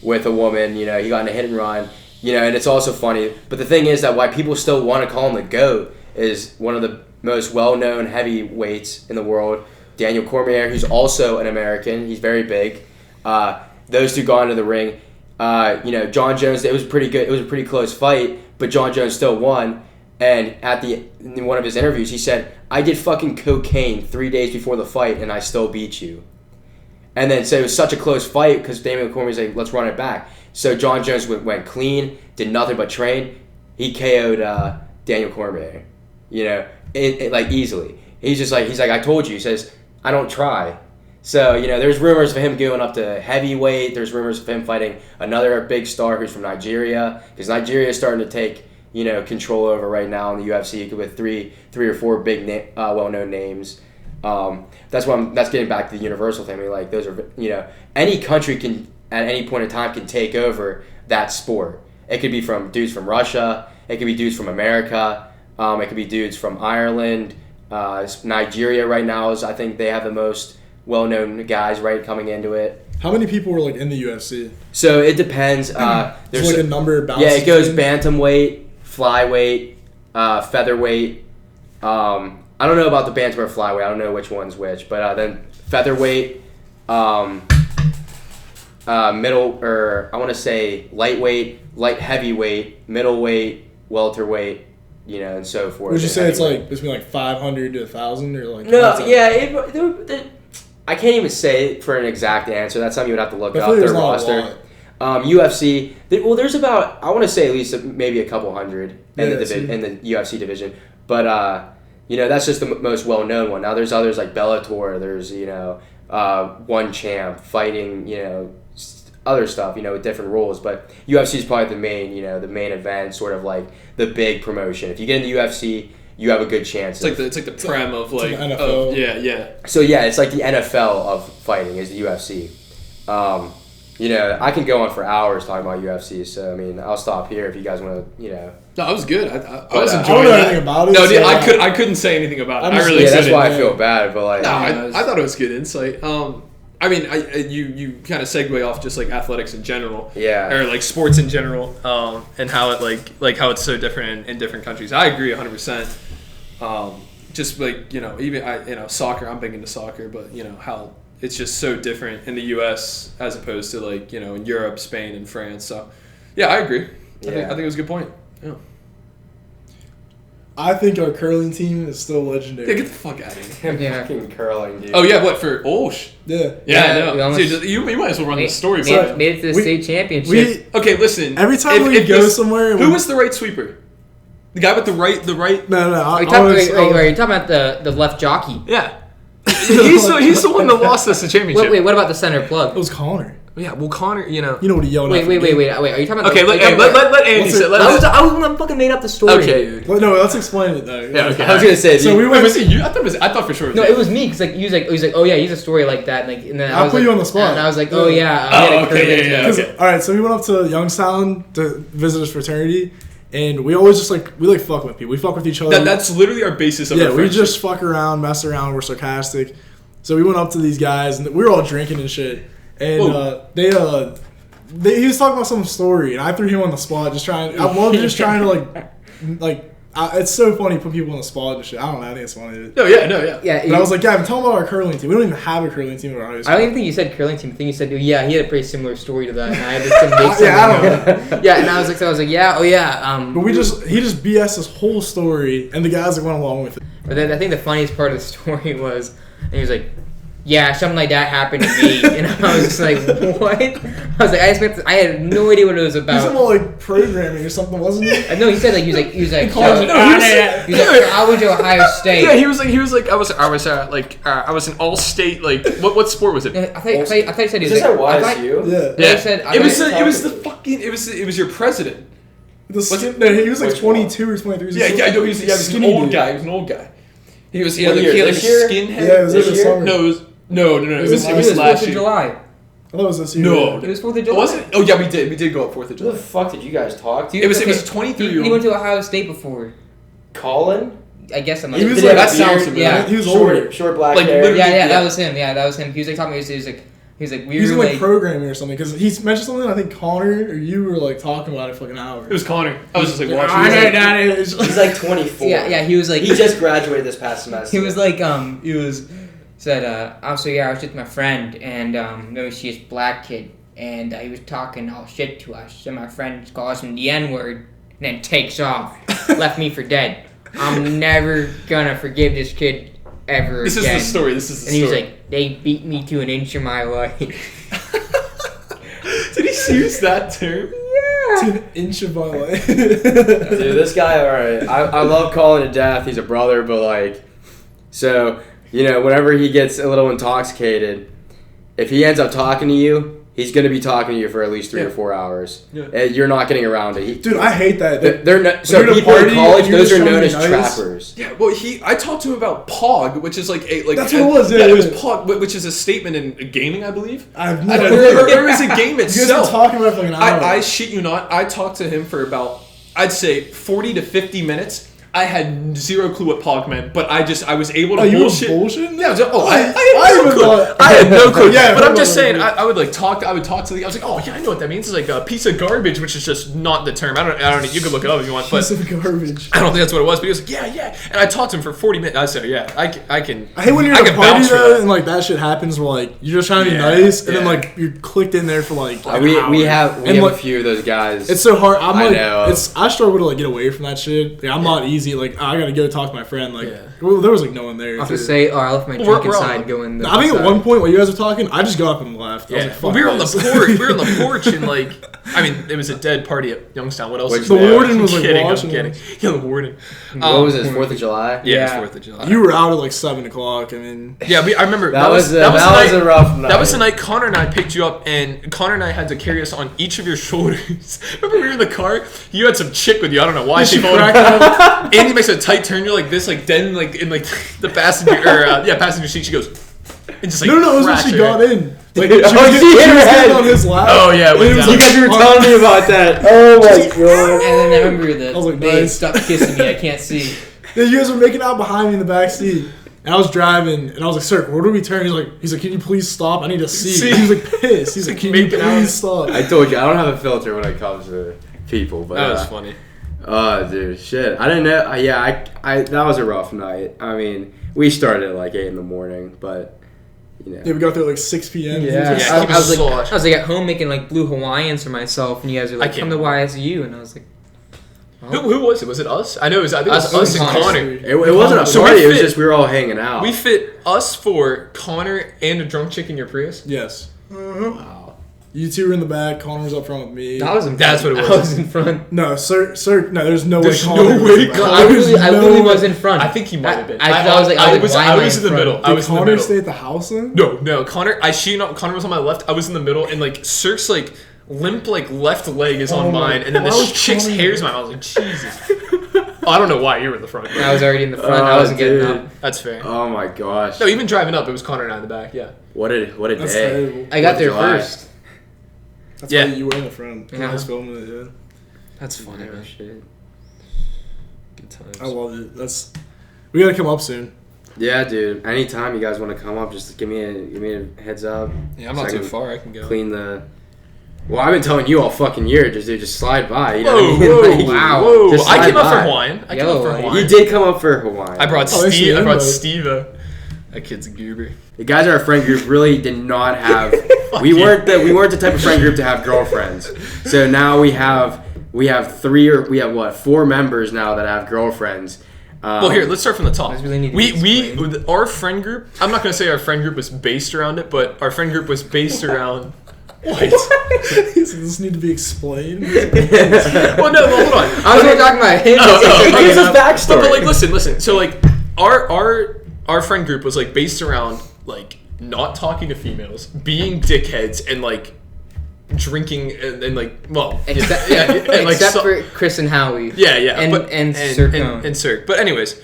with a woman. He got in a hit and run. And it's also funny. But the thing is that why people still want to call him the GOAT is one of the most well-known heavyweights in the world, Daniel Cormier, who's also an American. He's very big. Those two got into the ring. John Jones, it was pretty good. It was a pretty close fight, but John Jones still won. And in one of his interviews, he said, "I did fucking cocaine 3 days before the fight, and I still beat you." And then so it was such a close fight because Daniel Cormier's like, "Let's run it back." So John Jones went clean, did nothing but train. He KO'd Daniel Cormier, easily. He's like, "I told you." He says, "I don't try." So, there's rumors of him going up to heavyweight. There's rumors of him fighting another big star who's from Nigeria, because Nigeria is starting to take, control over right now in the UFC with three or four big, well-known names. That's getting back to the universal thing. I mean, those are, any country can, at any point in time, can take over that sport. It could be from dudes from Russia. It could be dudes from America. It could be dudes from Ireland. Nigeria right now I think they have the most well-known guys coming into it. How many people were in the UFC? So it depends. There's a number. Yeah, it goes bantamweight, flyweight, featherweight. I don't know about the bantam or flyweight. I don't know which one's which, but then featherweight, middle, or I want to say lightweight, light heavyweight, middleweight, welterweight. And so forth. Would you say it's between 500 to 1,000 or No, yeah, I can't even say for an exact answer. That's something you would have to look up their roster. UFC. There's about, I want to say at least maybe a couple hundred in the UFC division, but that's just the most well known one. Now there's others like Bellator. There's One Champ fighting. Other stuff, with different rules, but UFC is probably the main event, sort of like the big promotion. If you get in the UFC, you have a good chance. It's like the prem of like NFL. Yeah. So yeah, it's like the NFL of fighting is the UFC. I can go on for hours talking about UFC. So I mean, I'll stop here if you guys want to. No, I was good. I was I enjoying don't know that. anything about it. No, dude, so I couldn't say anything about it. I really yeah, couldn't. that's why I feel bad. But like, No, I thought it was good insight. I mean, you kind of segue off just like athletics in general, or like sports in general, and how it like how it's so different in different countries. I agree 100%. Just like even soccer. I'm big into soccer, but how it's just so different in the U.S. as opposed to like in Europe, Spain, and France. So yeah, I agree. I think it was a good point. Yeah. I think our curling team is still legendary. Yeah, get the fuck out of here. fucking curling, dude. Oh yeah, what for? Yeah. No. Dude, you might as well run the story. Made it to the state championship. Okay, listen. Every time we go somewhere, who was the right sweeper? The guy with the right. No. Are you talking about the left jockey? Yeah. he's the one that lost us the championship. Wait, what about the center plug? It was Connor. Yeah, well, Connor, You know what he yelled at. Wait. Are you talking about? Okay, let Andy say. I was gonna fucking made up the story. Okay. Well, no, let's explain it though. Yeah, okay. I was gonna say. So we went. Was it you? I thought for sure. No, it was me because he was like, oh yeah, he's a story like that, and then I'll put you on the spot. And I was like, oh yeah. Okay. Okay. All right, so we went up to Youngstown to visit his fraternity. And we always just we fuck with people. We fuck with each other. That's literally our basis of our friendship. We just fuck around, mess around. We're sarcastic. So we went up to these guys, and we were all drinking and shit. And he was talking about some story, and I threw him on the spot. I love just trying to it's so funny to put people on the spot and shit. I don't know. I think it's funny. No, yeah. But I was like, Gavin, tell them about our curling team. We don't even have a curling team in our high school. I don't even think you said curling team. I think you said, yeah, he had a pretty similar story to that. And I had to make something. I don't know. Yeah, and I was like, yeah, oh yeah. But he just BS his whole story, and the guys went along with it. But then I think the funniest part of the story was, and he was like, yeah, something like that happened to me, and I was just like, what? I was like, I had no idea what it was about. He's about programming or something, wasn't he? No, he said he was like, I went to Ohio State. Yeah, he was like, I was an all-state what sport was it? I thought you said he was at YSU? Yeah. It was your president. He was like 22 or 23. Yeah, I know. He was an old guy. He was an old guy. He was like a skinhead. Yeah, it was this summer. No, it was last 4th of July. I thought it was this year. No. It was 4th of July. Was it? Oh yeah, we did go up 4th of July. Who the fuck did you guys talk to? It was a 23-year-old. He went to Ohio State before. Colin? I guess I'm like, he was that sounds familiar. Yeah. He was older. Short black hair. Yeah, that was him. Yeah, that was him. He was like talking to me. He was like, we He's were in programming or something because he mentioned something. I think Connor or you were talking about it for an hour. It was Connor. I was just watching. He's like 24. Yeah. He was like, he just graduated this past semester. He was like, said, I was with my friend and she's a black kid and he was talking all shit to us and my friend calls him the N-word and then takes off, left me for dead. I'm never gonna forgive this kid ever This again. is the story. And he was like, they beat me to an inch of my life. Did he use that term? Yeah. To an inch of my life. Dude, this guy, alright. I love Colin to death. He's a brother, but whenever he gets a little intoxicated, if he ends up talking to you, he's going to be talking to you for at least 3 or 4 hours. Yeah. You're not getting around it. Dude, I hate that. They're not, so people in college, those are known as trappers. Yeah, well, I talked to him about POG, which is that's what it was. Yeah, it was POG, which is a statement in gaming, I believe. I've never heard. Or is it game itself? You guys been talking about it for an hour. I shit you not. I talked to him for about, I'd say, 40 to 50 minutes. I had zero clue what POG meant, but I was able to bullshit. Yeah, I had no clue. Yeah, but I'm just saying, I would talk to I was like, oh yeah, I know what that means. It's like a piece of garbage, which is just not the term. I don't. You can look it up if you want. Piece of garbage. I don't think that's what it was. But he was like, yeah, and I talked to him for 40 minutes. I said, yeah, I can. I hate when you're at a party though, and that shit hains where you're just trying to be nice, and then you're clicked in there for we have a few of those guys. It's so hard. I know. I struggle to get away from that shit. I'm not easy. easy. Like, I gotta go talk to my friend. Like, well, there was like no one there. I have to say, I left my drink inside going. I think at one point while you guys were talking, I just got up and left. Yeah. I was like, we were on the porch. We were on the porch and like, I mean, it was a dead party at Youngstown. What else? Like, is the there? warden was like kidding, watching. I'm kidding. Yeah, the warden. What was it? 4th of July. Yeah, it was 4th of July. You were out at like 7 o'clock. I mean, Yeah, I remember that was a rough night. That was the night Connor and I picked you up, and Connor and I had to carry us on each of your shoulders. Remember, we were in the car. You had some chick with you. I don't know why she followed. Andy makes a tight turn. You're like this, like then, like in like the passenger passenger seat. She goes, and just like no, it was when she got in. Like, she was getting on his lap. Oh yeah, You guys were telling me about that. Oh my god. And then I remember that. I was like, babe, nice. stop kissing me. I can't see. Yeah, you guys were making out behind me in the back seat. And I was driving, and I was like, "Sir, where do we turn?" He's like, "Can you please stop? I need to see." He was like pissed. He's like, "Can you please stop?" I told you I don't have a filter when it comes to people, but that was funny. Oh, dude, shit! I didn't know. I that was a rough night. I mean, we started at like 8 in the morning, but you know. Yeah, we got there at like 6 p.m. Yeah, Yeah, I was like at home making like blue Hawaiians for myself, and you guys were like, "Come to YSU," and I was like. Who was it? Was it us? I know it was. I think it was us and Connor. It wasn't a party. It was just we were all hanging out. We fit us for Connor and a drunk chick in your Prius. Yes. Wow. You two were in the back. Connor was up front with me. I was in front. That's what it was. I was in front. No, sir. No, there's no There's way. no Connor way. was No, I I literally was in front. I think he might have been. I was in the middle. I was in the Connor middle. stay at the house then? No. Connor. Connor was on my left. I was in the middle, and like Cirque's like limp like left leg is on mine, and then this chick's hair's mine. I was like, Jesus. I don't know why you were in the front. I was already in the front. I wasn't getting up. That's fair. Oh my gosh. No, even driving up, it was Connor and I in the back. Yeah. What a That's day. terrible. I got there July. first. That's Yeah. why you were in the front. Yeah. I was filming it. Yeah. That's funny, man. Shit. Good times. I love it. We gotta come up soon. Yeah, dude. Anytime you guys want to come up, just give me a heads up. Yeah, I'm So not I too can far. I can go. Clean the. Well, I've been telling you all fucking year, just slide by. You know Whoa, what I mean? whoa, Like, wow. Whoa! Just I came slide up for by. Hawaiian. Yo, You did come up for Hawaiian. I brought Oh, Steve. I brought invite. Steve. That kid's a goober. The guys in our friend group really did not have. we you. weren't the type of friend group to have girlfriends. So now we have 4 members now that have girlfriends. Well, here, let's start from the top. I really need to Our friend group. I'm not gonna say our friend group was based around it, but our friend group was based around. What? Does this need to be explained? Well, no, hold on. I was going to talk about him. It gives us backstory. But like, listen. So like, our friend group was like based around like not talking to females, being dickheads, and like drinking and like Except, and, like, except for Chris and Howie. yeah, And Cirque. and Cirque. But anyways,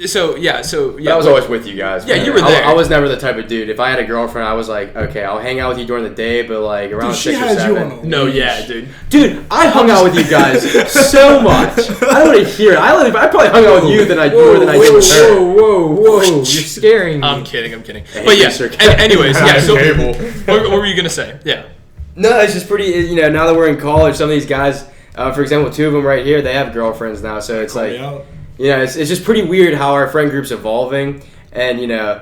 so yeah. I was always with you guys. Yeah, man. you were there. I was never the type of dude. If I had a girlfriend, I was like, okay, I'll hang out with you during the day, but like around Dude, she 6 or had you 7. on a No, leash. yeah, dude. Dude, I hung out with you guys so much. I don't want to hear it. I probably hung out with you more than I did with her. Whoa. You're scaring me. I'm kidding. Hey, But yeah. Cirque. Anyways, yeah. So what were you gonna say? Yeah. No, it's just pretty. You know, now that we're in college, some of these guys, for example, 2 of them right here, they have girlfriends now. So it's like, you know, it's just pretty weird how our friend group's evolving, and you know,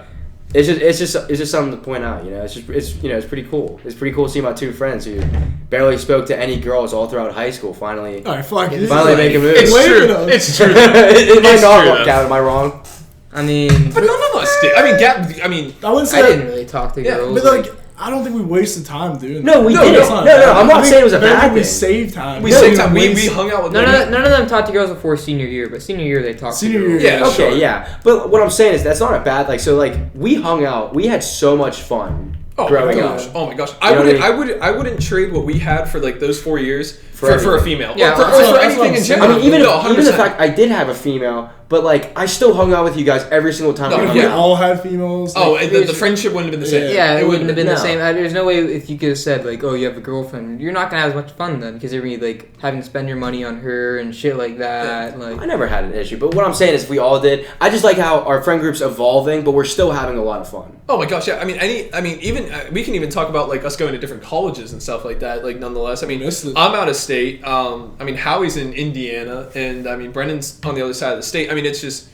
it's just something to point out. You know, it's pretty cool. It's pretty cool to see my 2 friends who barely spoke to any girls all throughout high school finally All right, fuck you. finally make a move. It's Wait a true. minute. It's true. It might It's not true, work though. out. Am I wrong? I mean, But none of us did. I mean, I mean, I wouldn't say I that, didn't really talk to Yeah, girls. but like, I don't think we wasted time doing that. No, we didn't. that's No, not bad. I'm not I think saying it was a if anything, bad We thing. saved time. we No, saved time. We wasted- hung out with none of them talked to girls before senior year, but senior year they talked Senior to girls. year, Yeah, Okay, sure. yeah. But what I'm saying is that's not a bad so like we hung out. We had so much fun growing up. Oh my gosh! You know what I I wouldn't trade what we had for like those 4 years for a everything. female. Yeah, or for that's what anything I'm in saying. I general. mean, even No, even the 100%. fact I did have a female, but like I still hung out with you guys every single time No, we If hung we yeah. out. all had females. Oh, like, and the friendship wouldn't have been the same. Yeah, it wouldn't have been the No. same. There's no way if you could have said like, "Oh, you have a girlfriend," you're not gonna have as much fun then because you're gonna be like having to spend your money on her and shit like that. Like, I never had an issue, but what I'm saying is we all did. I just like how our friend group's evolving, but we're still having a lot of fun. Oh my gosh! Yeah. I mean, even we can even talk about like us going to different colleges and stuff like that. Like, nonetheless, I mean, Missed it. I'm out of state. I mean, Howie's in Indiana, and I mean, Brendan's on the other side of the state. I mean, it's just.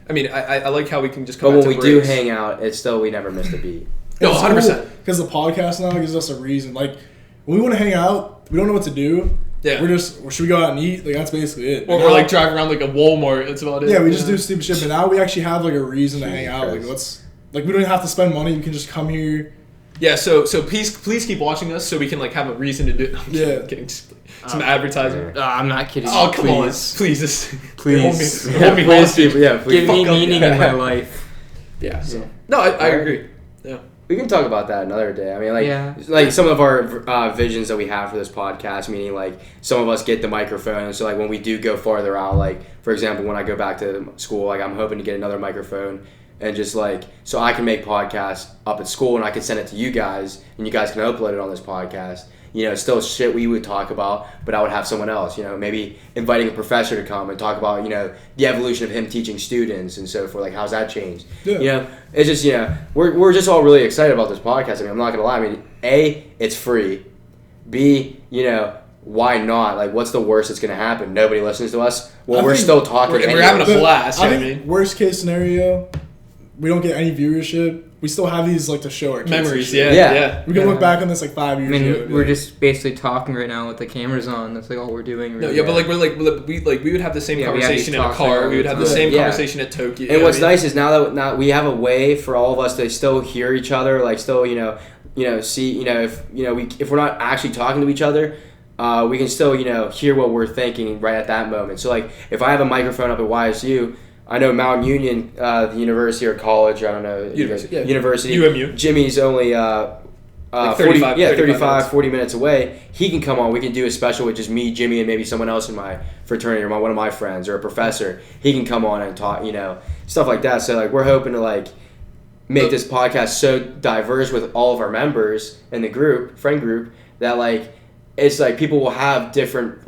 I mean, I like how we can just come. But out when to we do breaks. hang out, it's still we never missed a beat. No, 100%. Because the podcast now gives us a reason. Like, when we want to hang out, we don't know what to do. Yeah. Should we go out and eat? Like, that's basically it. Or we're like driving around like a Walmart. That's about it. Yeah, we just do stupid shit. But now we actually have like a reason to hang out. Christ. Like we don't even have to spend money. We can just come here. Yeah. So please keep watching us so we can like have a reason to do it. Yeah. Getting some advertising. I'm not kidding. Oh, come on. Please. Please. Yeah, please. Yeah, please. Give me meaning in my life. Yeah. So. No, I agree. Yeah. We can talk about that another day. I mean, like some of our visions that we have for this podcast, meaning like some of us get the microphone. So like when we do go farther out, like for example, when I go back to school, like I'm hoping to get another microphone and just like so I can make podcasts up at school and I can send it to you guys and you guys can upload it on this podcast. You know, still shit we would talk about, but I would have someone else, you know, maybe inviting a professor to come and talk about, you know, the evolution of him teaching students and so forth. Like, how's that changed? Yeah. You know, it's just, you know, we're just all really excited about this podcast. I mean, I'm not going to lie. I mean, A, it's free. B, you know, why not? Like, what's the worst that's going to happen? Nobody listens to us? Well, we're still talking. We're having a blast. I think worst case scenario, we don't get any viewership. We still have these like to show our kids memories. Yeah. We can look back on this like 5 years ago. We're just basically talking right now with the cameras on. That's like all we're doing. Really. No, but we would have the same conversation in a car. We would have the same conversation at Tokyo. And what's nice is now we have a way for all of us to still hear each other, like still see if we're not actually talking to each other. We can still hear what we're thinking right at that moment. So like if I have a microphone up at YSU. I know Mount Union, the university or college, I don't know. University. UMU. Jimmy's only 40 minutes away. He can come on. We can do a special with just me, Jimmy, and maybe someone else in my fraternity or one of my friends or a professor. He can come on and talk, stuff like that. So like we're hoping to like make this podcast so diverse with all of our members in the friend group, that like it's like people will have different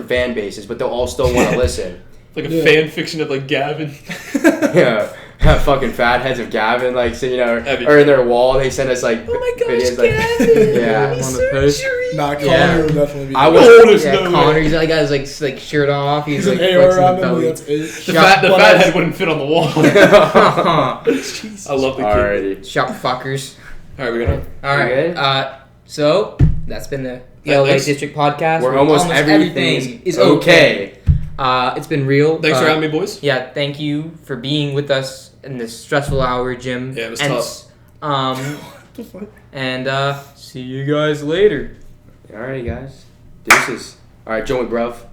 fan bases, but they'll all still want to listen. Like a fan fiction of like Gavin. Yeah, fucking fatheads of Gavin, like so, or in their wall they send us like oh my gosh, videos, Gavin, like surgery. Nah, Connor would definitely be. Connor, he's like got his like shirt off. He's like that's it. The fathead wouldn't fit on the wall. Jesus. I love the kid. Alrighty. Shop fuckers. Alright, we're gonna. Alright. So that's been the LA District Podcast. Where almost everything is okay. It's been real. Thanks for having me, boys. Yeah, thank you for being with us in this stressful hour, Jim. Yeah, it was tough. What the fuck? And see you guys later. Alrighty, guys. Deuces. Alright, Joe McBruv.